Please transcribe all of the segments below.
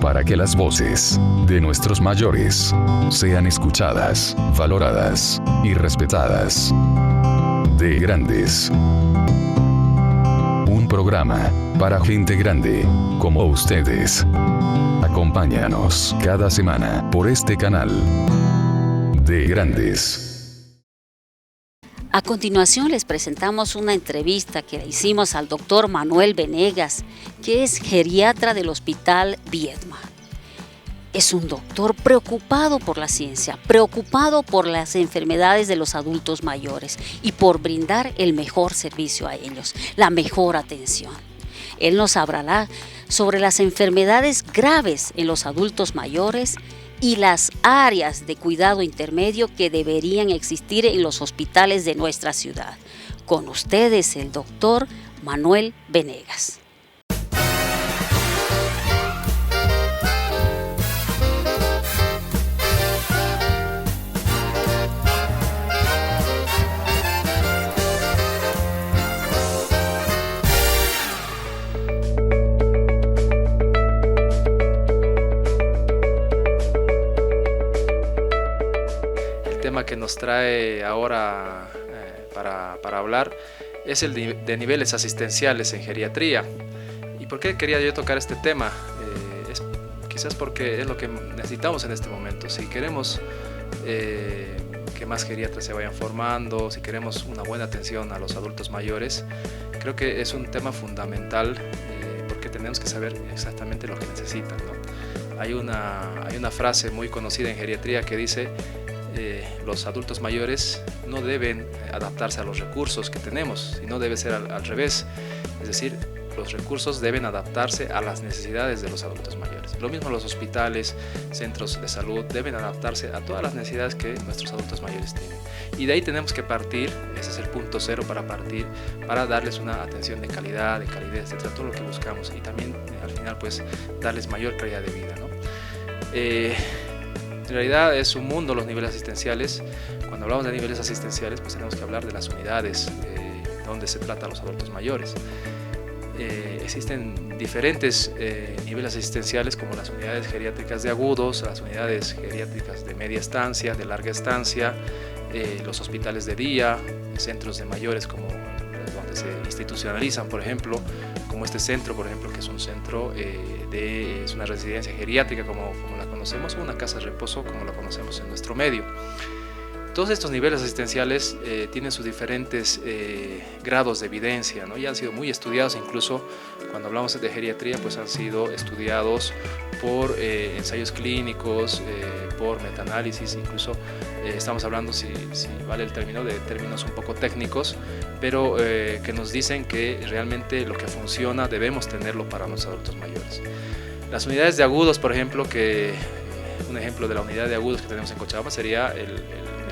para que las voces de nuestros mayores sean escuchadas, valoradas y respetadas. De Grandes. Un programa para gente grande, como ustedes. Acompáñanos cada semana por este canal. De Grandes. A continuación les presentamos una entrevista que le hicimos al doctor Manuel Venegas, que es geriatra del Hospital Viedma. Es un doctor preocupado por la ciencia, preocupado por las enfermedades de los adultos mayores y por brindar el mejor servicio a ellos, la mejor atención. Él nos hablará sobre las enfermedades graves en los adultos mayores y las áreas de cuidado intermedio que deberían existir en los hospitales de nuestra ciudad. Con ustedes el doctor Manuel Venegas. Que nos trae ahora para hablar es el de niveles asistenciales en geriatría. ¿Y por qué quería yo tocar este tema? Es quizás porque es lo que necesitamos en este momento. Si queremos que más geriatras se vayan formando, si queremos una buena atención a los adultos mayores, creo que es un tema fundamental porque tenemos que saber exactamente lo que necesitan, ¿no? Hay una frase muy conocida en geriatría que dice: los adultos mayores no deben adaptarse a los recursos que tenemos, sino debe ser al revés. Es decir, los recursos deben adaptarse a las necesidades de los adultos mayores. Lo mismo los hospitales, centros de salud deben adaptarse a todas las necesidades que nuestros adultos mayores tienen. Y de ahí tenemos que partir, ese es el punto cero para partir, para darles una atención de calidad, etcétera, todo lo que buscamos. Y también al final pues darles mayor calidad de vida, ¿no? En realidad es un mundo los niveles asistenciales. Cuando hablamos de niveles asistenciales, pues tenemos que hablar de las unidades donde se trata a los adultos mayores. Existen diferentes niveles asistenciales, como las unidades geriátricas de agudos, las unidades geriátricas de media estancia, de larga estancia, los hospitales de día, centros de mayores como donde se institucionalizan, por ejemplo, como este centro, por ejemplo, que es un centro es una residencia geriátrica como la conocemos, o una casa de reposo como la conocemos en nuestro medio. Todos estos niveles asistenciales tienen sus diferentes grados de evidencia, ¿no? Ya han sido muy estudiados, incluso cuando hablamos de geriatría, pues han sido estudiados por ensayos clínicos, por metaanálisis, incluso estamos hablando, si vale el término, de términos un poco técnicos, pero que nos dicen que realmente lo que funciona debemos tenerlo para los adultos mayores. Las unidades de agudos, por ejemplo, un ejemplo de la unidad de agudos que tenemos en Cochabamba sería el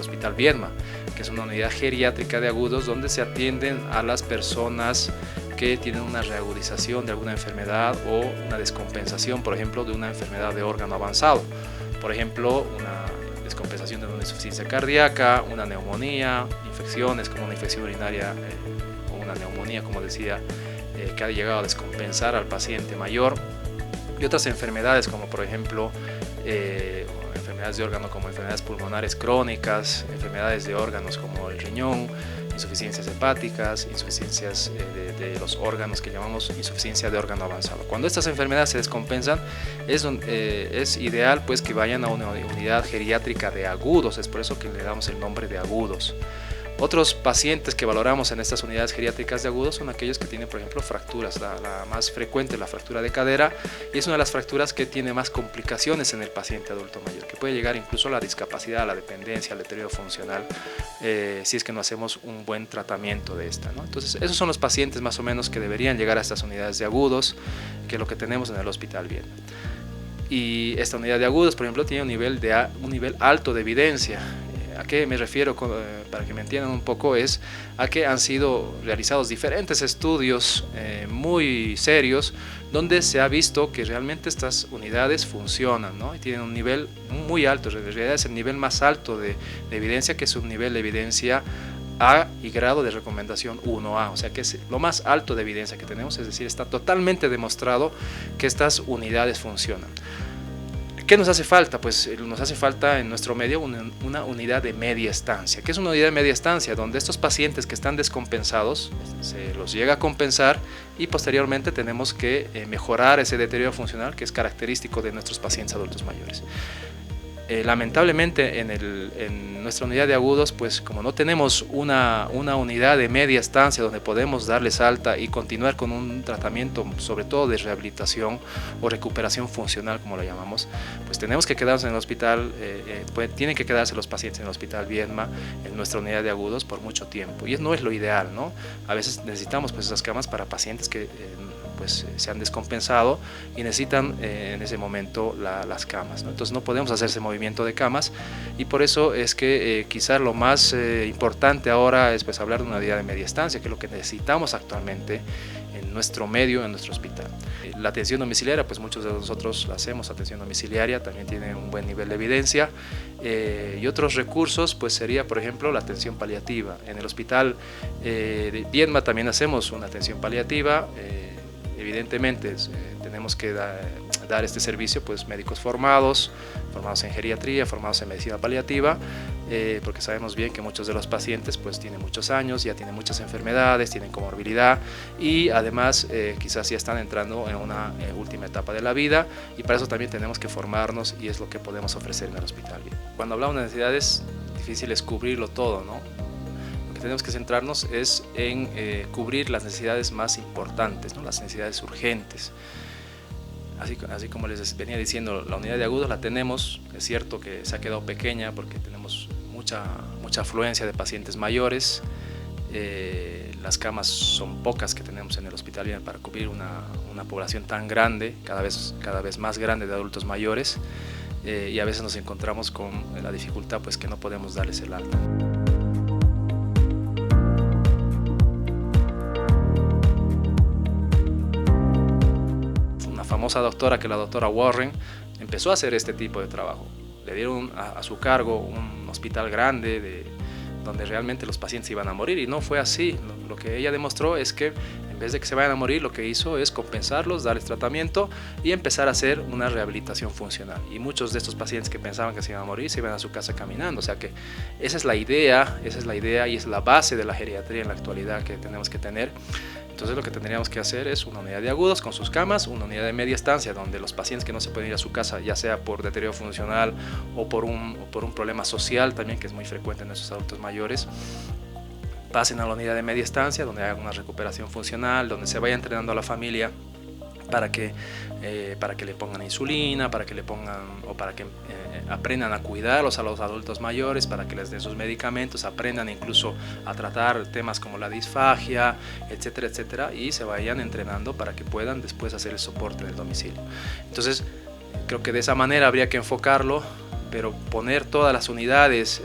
Hospital Viedma, que es una unidad geriátrica de agudos donde se atienden a las personas que tienen una reagudización de alguna enfermedad o una descompensación, por ejemplo, de una enfermedad de órgano avanzado. Por ejemplo, una descompensación de una insuficiencia cardíaca, una neumonía, infecciones como una infección urinaria o una neumonía, como decía, que ha llegado a descompensar al paciente mayor, y otras enfermedades como por ejemplo enfermedades de órgano como enfermedades pulmonares crónicas, enfermedades de órganos como el riñón, insuficiencias hepáticas, insuficiencias de los órganos que llamamos insuficiencia de órgano avanzado. Cuando estas enfermedades se descompensan, es ideal pues que vayan a una unidad geriátrica de agudos, es por eso que le damos el nombre de agudos. Otros pacientes que valoramos en estas unidades geriátricas de agudos son aquellos que tienen, por ejemplo, fracturas. La más frecuente es la fractura de cadera, y es una de las fracturas que tiene más complicaciones en el paciente adulto mayor, que puede llegar incluso a la discapacidad, a la dependencia, al deterioro funcional, si es que no hacemos un buen tratamiento de esta, ¿no? Entonces, esos son los pacientes más o menos que deberían llegar a estas unidades de agudos, que es lo que tenemos en el Hospital Viedma. Y esta unidad de agudos, por ejemplo, tiene un nivel alto de evidencia. ¿A qué me refiero? Para que me entiendan un poco, es a que han sido realizados diferentes estudios muy serios donde se ha visto que realmente estas unidades funcionan, ¿no? Y tienen un nivel muy alto, en realidad es el nivel más alto de evidencia, que es un nivel de evidencia A y grado de recomendación 1A, o sea que es lo más alto de evidencia que tenemos, es decir, está totalmente demostrado que estas unidades funcionan. ¿Qué nos hace falta? Pues nos hace falta en nuestro medio una unidad de media estancia. ¿Qué es una unidad de media estancia? Donde estos pacientes que están descompensados se los llega a compensar y posteriormente tenemos que mejorar ese deterioro funcional que es característico de nuestros pacientes adultos mayores. Lamentablemente en nuestra unidad de agudos, pues como no tenemos una unidad de media estancia donde podemos darles alta y continuar con un tratamiento sobre todo de rehabilitación o recuperación funcional como lo llamamos, pues tenemos que quedarnos en el hospital, tienen que quedarse los pacientes en el hospital Viedma, en nuestra unidad de agudos por mucho tiempo y no es lo ideal, ¿no? A veces necesitamos pues esas camas para pacientes que pues se han descompensado y necesitan en ese momento las camas, ¿no? Entonces no podemos hacer ese movimiento de camas y por eso es que quizás lo más importante ahora es pues hablar de una unidad de media estancia, que es lo que necesitamos actualmente en nuestro medio, en nuestro hospital. La atención domiciliaria, pues muchos de nosotros la hacemos, atención domiciliaria, también tiene un buen nivel de evidencia y otros recursos pues sería por ejemplo la atención paliativa. En el hospital de Viedma también hacemos una atención paliativa. Evidentemente tenemos que dar este servicio pues médicos formados en geriatría, formados en medicina paliativa, porque sabemos bien que muchos de los pacientes pues tienen muchos años, ya tienen muchas enfermedades, tienen comorbilidad y además quizás ya están entrando en una última etapa de la vida y para eso también tenemos que formarnos y es lo que podemos ofrecer en el hospital. Cuando hablamos de necesidades, difícil es cubrirlo todo, ¿no? Tenemos que centrarnos es en cubrir las necesidades más importantes, ¿no? Las necesidades urgentes. Así como les venía diciendo, la unidad de agudos la tenemos, es cierto que se ha quedado pequeña porque tenemos mucha afluencia de pacientes mayores, las camas son pocas que tenemos en el hospital para cubrir una población tan grande, cada vez más grande de adultos mayores, y a veces nos encontramos con la dificultad pues que no podemos darles el alta. Famosa doctora, que la doctora Warren, empezó a hacer este tipo de trabajo. Le dieron a su cargo un hospital grande donde realmente los pacientes iban a morir y no fue así. Lo que ella demostró es que en vez de que se vayan a morir, lo que hizo es compensarlos, darles tratamiento y empezar a hacer una rehabilitación funcional. Y muchos de estos pacientes que pensaban que se iban a morir se iban a su casa caminando. O sea que esa es la idea y es la base de la geriatría en la actualidad que tenemos que tener. Entonces lo que tendríamos que hacer es una unidad de agudos con sus camas, una unidad de media estancia donde los pacientes que no se pueden ir a su casa, ya sea por deterioro funcional o por un problema social también, que es muy frecuente en nuestros adultos mayores, pasen a la unidad de media estancia donde hagan una recuperación funcional, donde se vaya entrenando a la familia para que le pongan insulina, para que aprendan a cuidarlos a los adultos mayores, para que les den sus medicamentos, aprendan incluso a tratar temas como la disfagia, etcétera, etcétera, y se vayan entrenando para que puedan después hacer el soporte en el domicilio. Entonces, creo que de esa manera habría que enfocarlo, pero poner todas las unidades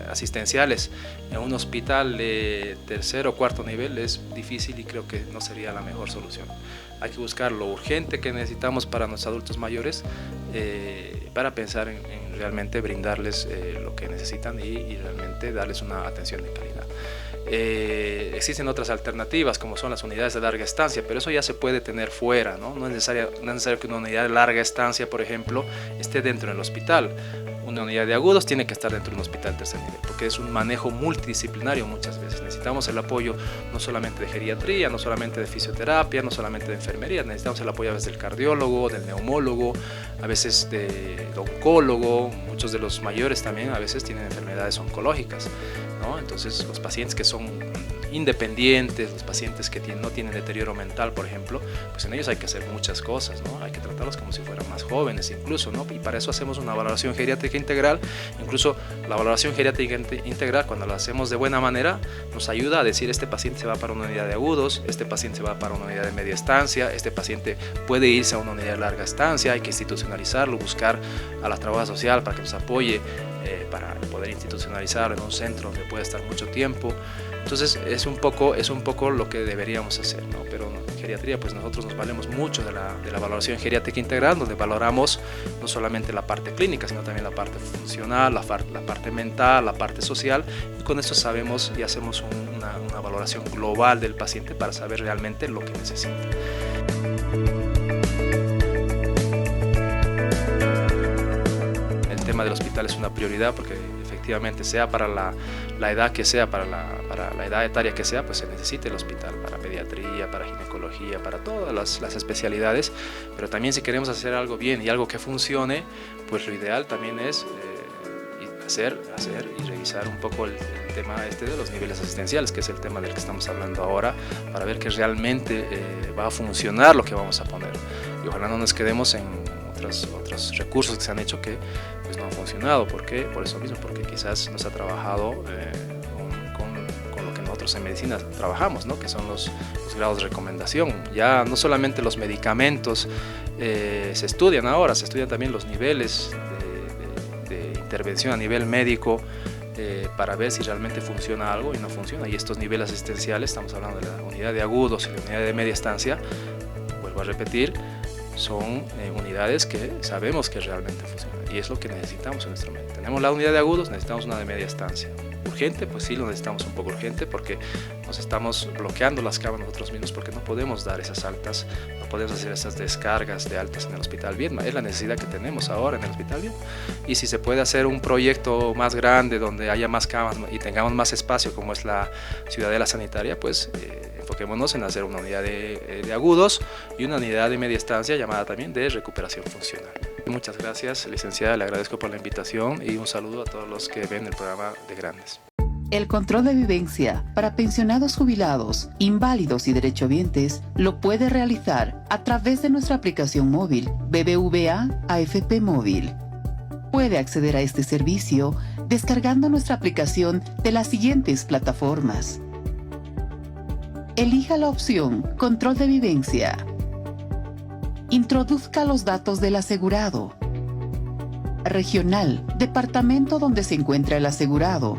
asistenciales en un hospital de tercer o cuarto nivel es difícil y creo que no sería la mejor solución. Hay que buscar lo urgente que necesitamos para nuestros adultos mayores para pensar en realmente brindarles lo que necesitan y realmente darles una atención de calidad. Existen otras alternativas como son las unidades de larga estancia, pero eso ya se puede tener fuera, ¿no? No es necesario que una unidad de larga estancia, por ejemplo, esté dentro del hospital. Una unidad de agudos tiene que estar dentro de un hospital de tercer nivel, porque es un manejo multidisciplinario muchas veces. Necesitamos el apoyo no solamente de geriatría, no solamente de fisioterapia, no solamente de enfermería, necesitamos el apoyo a veces del cardiólogo, del neumólogo, a veces del oncólogo. Muchos de los mayores también a veces tienen enfermedades oncológicas, ¿no? Entonces los pacientes que son independientes, los pacientes que no tienen deterioro mental, por ejemplo, pues en ellos hay que hacer muchas cosas, ¿no? Hay que tratarlos como si fueran más jóvenes incluso, ¿no? Y para eso hacemos una valoración geriátrica integral. Incluso la valoración geriátrica integral, cuando la hacemos de buena manera, nos ayuda a decir: este paciente se va para una unidad de agudos, este paciente se va para una unidad de media estancia, este paciente puede irse a una unidad de larga estancia. Hay que institucionalizarlo, buscar a la trabajadora social para que nos apoye para poder institucionalizarlo en un centro donde pueda estar mucho tiempo. Entonces es un poco lo que deberíamos hacer, ¿no? Pero geriatría, pues nosotros nos valemos mucho de la valoración geriátrica integral, donde valoramos no solamente la parte clínica, sino también la parte funcional, la parte mental, la parte social, y con esto sabemos y hacemos una valoración global del paciente para saber realmente lo que necesita. El tema del hospital es una prioridad porque efectivamente, sea para la edad que sea, para la edad etaria que sea, pues se necesita el hospital para pediatría, para ginecología, para todas las especialidades, pero también si queremos hacer algo bien y algo que funcione, pues lo ideal también es hacer y revisar un poco el tema de los niveles asistenciales, que es el tema del que estamos hablando ahora, para ver que realmente va a funcionar lo que vamos a poner. Y ojalá no nos quedemos en otros recursos que se han hecho que pues, no han funcionado. ¿Por qué? Por eso mismo, porque quizás no se ha trabajado con lo que nosotros en medicina trabajamos, ¿no? Que son los grados de recomendación. Ya no solamente los medicamentos se estudian ahora, se estudian también los niveles de intervención a nivel médico para ver si realmente funciona algo y no funciona. Y estos niveles asistenciales, estamos hablando de la unidad de agudos y la unidad de media estancia, vuelvo a repetir, son unidades que sabemos que realmente funcionan y es lo que necesitamos en nuestro medio. Tenemos la unidad de agudos, necesitamos una de media estancia. Urgente, pues sí lo necesitamos un poco urgente porque nos estamos bloqueando las camas nosotros mismos porque no podemos dar esas altas, no podemos hacer esas descargas de altas en el Hospital Viedma. Es la necesidad que tenemos ahora en el Hospital Viedma. Y si se puede hacer un proyecto más grande donde haya más camas y tengamos más espacio como es la Ciudadela Sanitaria, pues enfoquémonos en hacer una unidad de agudos y una unidad de media estancia llamada también de recuperación funcional. Muchas gracias, licenciada, le agradezco por la invitación y un saludo a todos los que ven el programa de Grandes. El control de vivencia para pensionados jubilados, inválidos y derechohabientes lo puede realizar a través de nuestra aplicación móvil BBVA AFP Móvil. Puede acceder a este servicio descargando nuestra aplicación de las siguientes plataformas. Elija la opción Control de vivencia. Introduzca los datos del asegurado. Regional, departamento donde se encuentra el asegurado.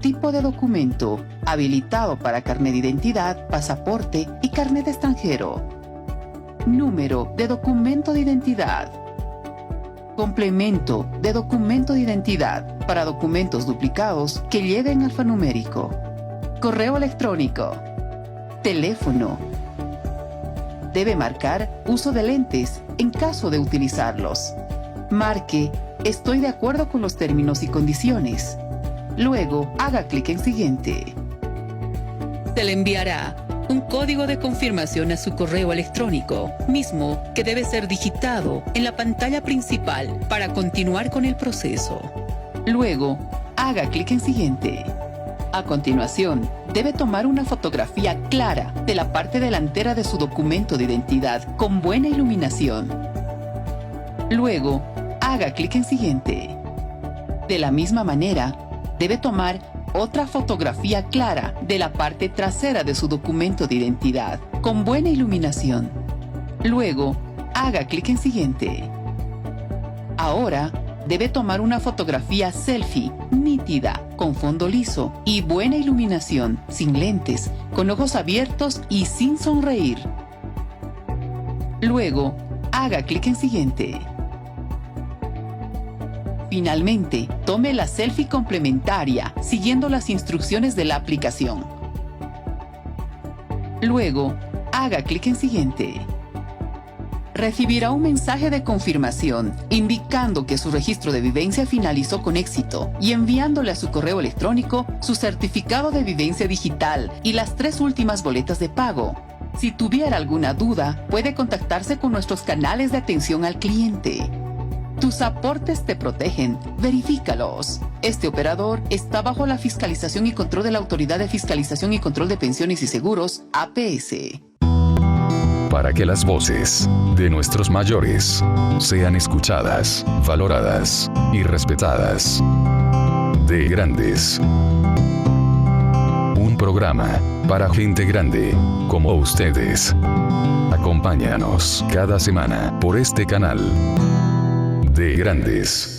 Tipo de documento, habilitado para carnet de identidad, pasaporte y carnet de extranjero. Número de documento de identidad. Complemento de documento de identidad para documentos duplicados que lleven alfanumérico. Correo electrónico. Teléfono. Debe marcar uso de lentes en caso de utilizarlos. Marque "Estoy de acuerdo con los términos y condiciones". Luego, haga clic en Siguiente. Se le enviará un código de confirmación a su correo electrónico, mismo que debe ser digitado en la pantalla principal para continuar con el proceso. Luego, haga clic en Siguiente. A continuación, debe tomar una fotografía clara de la parte delantera de su documento de identidad con buena iluminación. Luego, haga clic en Siguiente. De la misma manera, debe tomar otra fotografía clara de la parte trasera de su documento de identidad con buena iluminación. Luego, haga clic en Siguiente. Ahora, debe tomar una fotografía selfie nítida, con fondo liso y buena iluminación, sin lentes, con ojos abiertos y sin sonreír. Luego, haga clic en Siguiente. Finalmente, tome la selfie complementaria siguiendo las instrucciones de la aplicación. Luego, haga clic en Siguiente. Recibirá un mensaje de confirmación indicando que su registro de vivencia finalizó con éxito y enviándole a su correo electrónico su certificado de vivencia digital y las 3 últimas boletas de pago. Si tuviera alguna duda, puede contactarse con nuestros canales de atención al cliente. Tus aportes te protegen, verifícalos. Este operador está bajo la fiscalización y control de la Autoridad de Fiscalización y Control de Pensiones y Seguros, APS. Para que las voces de nuestros mayores sean escuchadas, valoradas y respetadas. De Grandes. Un programa para gente grande, como ustedes. Acompáñanos cada semana por este canal. De Grandes.